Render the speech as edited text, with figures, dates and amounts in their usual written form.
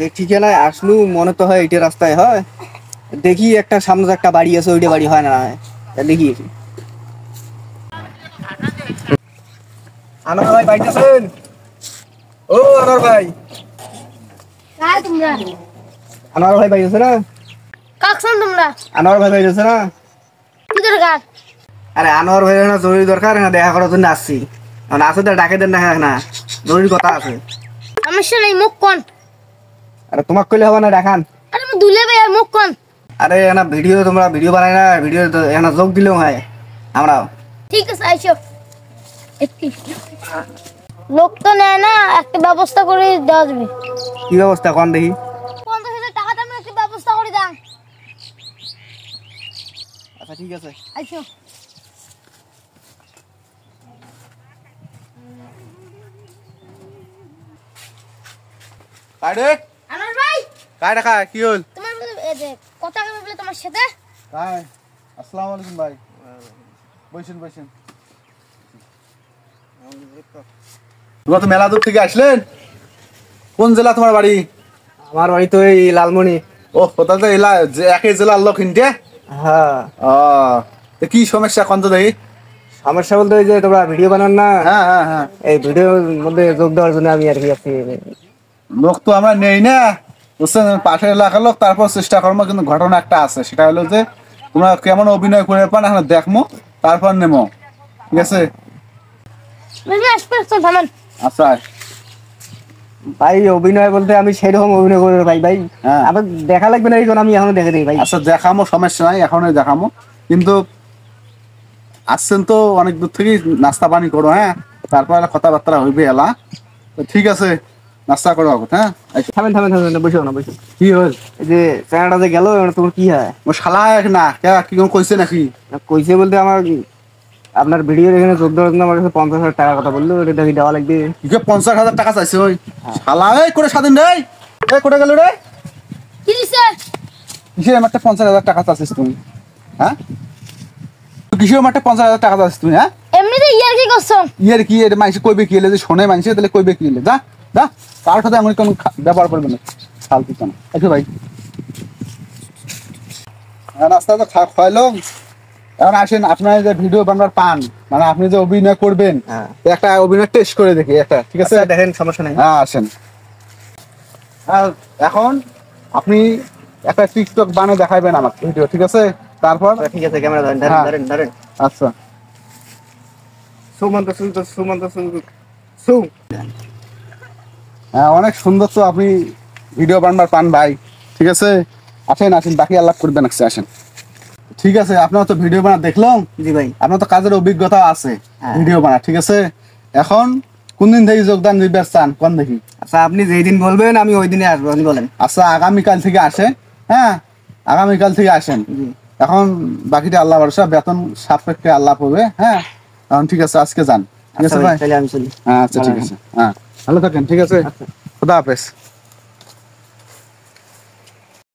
দেখি কেন আসলু মনে তো হয় এটা রাস্তায় হয়। দেখি একটা সামনে একটা বাড়ি আছে, ওইটা বাড়ি হয় না হয় দেখি। আনোয়ার ভাই বাইতেছেন? ও আনোয়ার ভাই, আনোয়ার ভাই বাইতেছে না? আনোয়ার ভাই বাইতেছে না? আরে আনোয়ার ভাই না জরুরি দরকার না, দেখা করার জন্য আসছি। আসে তো ডাকে দেন না, জরুরি কথা আছে। সমস্যা নাই, মুখ কোন? আরে তোমাক কইলে হবে না, দেখান। আরে আমি দুলে ভাই মুখ কোন? আরে না ভিডিও, তোমরা ভিডিও বানাই না, ভিডিও এখানে যোগ দিলেও হয় আমরাও। ঠিক আছে আইসো। লোক তো নেয় না, একটা ব্যবস্থা করে দেওয়া যাবে। কি ব্যবস্থা কোন দেখি? 50,000 টাকা দামের একটা ব্যবস্থা করে দাও। আচ্ছা ঠিক আছে, আইসো। কাটে আনোয়ার ভাই, কাই রাখা কি হল? তোমার এই যে কথা বলবে তোমার সাথে। কাই আসসালামু আলাইকুম ভাই, বসেন বসেন। তোমরা তো মেলা দূর থেকে আসলেন, কোন জেলা তোমার বাড়ি? আমার বাড়ি তো এই লালমনি। ও কোথা তো এলা একই জেলার লোক হিনটে? হ্যাঁ। ও কি সমস্যা কোন তো দেখি? সমস্যা বলতে ওই যে তোমরা ভিডিও বানান না? হ্যাঁ হ্যাঁ হ্যাঁ, এই ভিডিওর মধ্যে যোগ দেওয়ার জন্য আমি আর কি আসছি। লোক তো আমরা নেই না, বুঝছেন, পাশের এলাকার লোক। তারপর চেষ্টা করবো, কিন্তু ঘটনা একটা আছে, সেটা হলো যে তোমরা কেমন অভিনয় করে পান এখন দেখবো, তারপর নেবো, ঠিক আছে? আচ্ছা ভাই, অভিনয় বলতে আমি সেরকম অভিনয় করি ভাই। ভাই আবার দেখা লাগবে না, এই জন্য আমি এখনো দেখে দিই ভাই। আচ্ছা দেখামো, সমস্যা নাই, এখনই দেখামো। কিন্তু আসছেন তো অনেক দূর থেকে, নাস্তা পানি করো, হ্যাঁ, তারপর কথাবার্তা হইবে এলা। ঠিক আছে, নাস্তা করো। হ্যাঁ থামেন থামেন থামেন, বসো না বসো। কি হল? এই যে চ্যাংড়াটা যে গেল, তোমার কি হয়? ও শালা না কি কইছে নাকি? কইছে বলতে আমার আপনার ভিডিওর এখানে যোগ দেওয়ার জন্য আমার কাছে 50,000 টাকা কথা বললো, এটা কি দেওয়া লাগবে? 50,000 টাকা চাইছে ওই শালা। এই করে স্বাধীন রে, এই করে গেল রে? কি দিছে? কিসের আমারটা 50,000 টাকা চাইছিস তুমি? হ্যাঁ কিসের আমারটা 50,000 টাকা চাইছিস তুমি? হ্যাঁ এমনিতে ইয়ার কি করছো? ইয়ার কি, এটা মানুষ কইবে কি এলে, যে শোনে মানুষ তাহলে কইবে কি এলে? যা যা, কারোর সাথে এমন কোনো ব্যবহার করবে না, ফালতু কেন। আচ্ছা ভাই, নাস্তা তো খাওয়াইলো, এখন আসেন আপনার যে ভিডিও বানাবার পান, মানে আপনি যে অভিনয় করবেন, একটা অভিনয় টেস্ট করে দেখি একটা, ঠিক আছে? দেখেন, সমস্যা নেই। হ্যাঁ আসেন। এখন আপনি একটা টিকটক বানিয়ে দেখাবেন আমার ভিডিও, ঠিক আছে? তারপর ঠিক আছে, ক্যামেরা ধরেন ধরেন ধরেন। আচ্ছা সুমন্ত সুন্দর, সুমন্ত সুন্দর, হ্যাঁ অনেক সুন্দর তো আপনি ভিডিও বানবার পান ভাই, ঠিক আছে? আসেন আসেন, বাকি আলাপ করবেন, আসেন। ঠিক আছে, আপনার তো ভিডিও বানা দেখলাম। জি ভাই, আপনার তো কাজের অভিজ্ঞতা আছে ভিডিও বানা, ঠিক আছে? এখন কোন দিন থেকে যোগদান দিবার চান কোন দেখি? আচ্ছা আপনি যেই দিন বলবেন আমি ওই দিনে আসবো, আপনি বলেন। আচ্ছা আগামীকাল থেকে আসেন, হ্যাঁ আগামীকাল থেকে আসেন। এখন বাকিটা আল্লাহ ভরসা, বেতন সাপেক্ষে আল্লাহ হবে। হ্যাঁ এখন ঠিক আছে, আজকে যান, ঠিক আছে ভাই? আমি চলি। হ্যাঁ আচ্ছা ঠিক আছে, হ্যাঁ ভালো থাকেন, ঠিক আছে? খোদা হাফেজ।